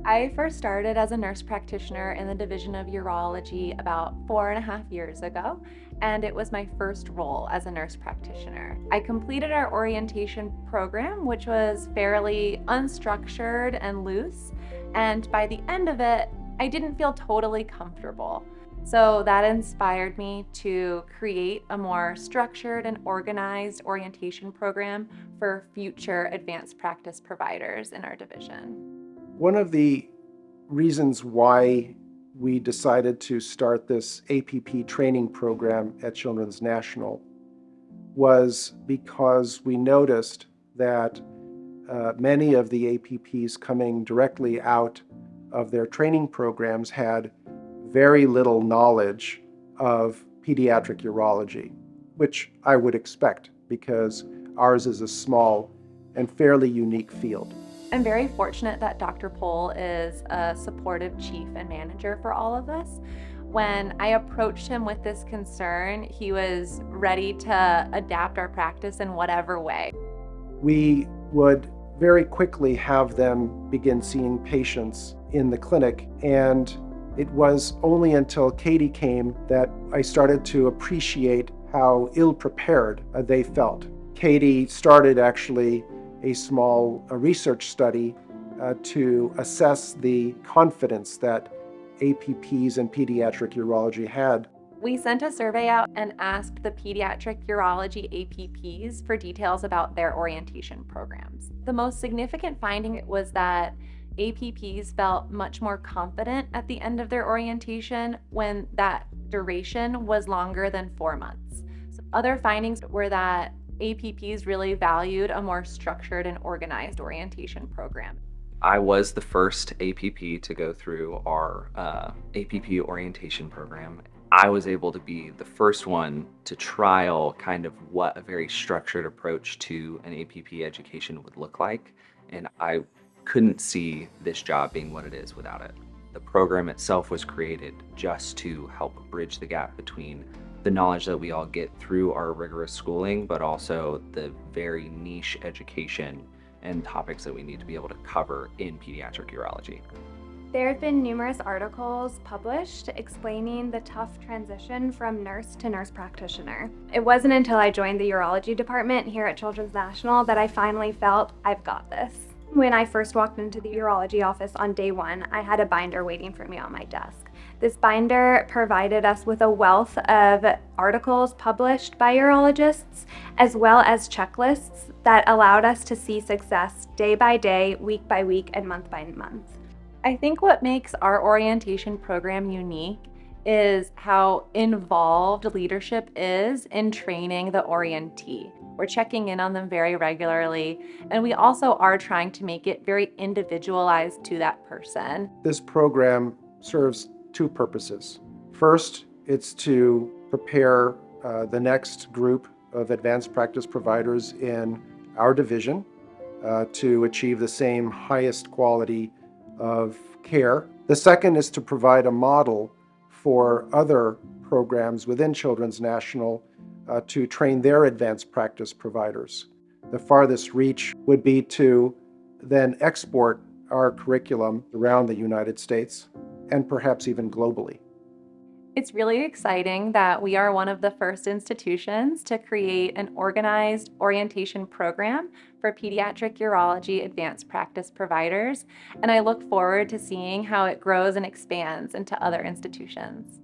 I first started as a nurse practitioner in the Division of Urology about 4.5 years ago, and it was my first role as a nurse practitioner. I completed our orientation program, which was fairly unstructured and loose, and by the end of it, I didn't feel totally comfortable. So that inspired me to create a more structured and organized orientation program for future advanced practice providers in our division. One of the reasons why we decided to start this APP training program at Children's National was because we noticed that many of the APPs coming directly out of their training programs had very little knowledge of pediatric urology, which I would expect because ours is a small and fairly unique field. I'm very fortunate that Dr. Pohl is a supportive chief and manager for all of us. When I approached him with this concern, he was ready to adapt our practice in whatever way. We would very quickly have them begin seeing patients in the clinic, and it was only until Katie came that I started to appreciate how ill-prepared they felt. Katie started actually a small research study to assess the confidence that APPs and pediatric urology had. We sent a survey out and asked the pediatric urology APPs for details about their orientation programs. The most significant finding was that APPs felt much more confident at the end of their orientation when that duration was longer than 4 months. So other findings were that APPs really valued a more structured and organized orientation program. I was the first APP to go through our APP orientation program. I was able to be the first one to trial kind of what a very structured approach to an APP education would look like, and I couldn't see this job being what it is without it. The program itself was created just to help bridge the gap between the knowledge that we all get through our rigorous schooling, but also the very niche education and topics that we need to be able to cover in pediatric urology. There have been numerous articles published explaining the tough transition from nurse to nurse practitioner. It wasn't until I joined the urology department here at Children's National that I finally felt I've got this. When I first walked into the urology office on day one, I had a binder waiting for me on my desk. This binder provided us with a wealth of articles published by urologists, as well as checklists that allowed us to see success day by day, week by week, and month by month. I think what makes our orientation program unique is how involved leadership is in training the orientee. We're checking in on them very regularly, and we also are trying to make it very individualized to that person. This program serves two purposes. First, it's to prepare the next group of advanced practice providers in our division to achieve the same highest quality of care. The second is to provide a model for other programs within Children's National to train their advanced practice providers. The farthest reach would be to then export our curriculum around the United States and perhaps even globally. It's really exciting that we are one of the first institutions to create an organized orientation program for pediatric urology advanced practice providers, and I look forward to seeing how it grows and expands into other institutions.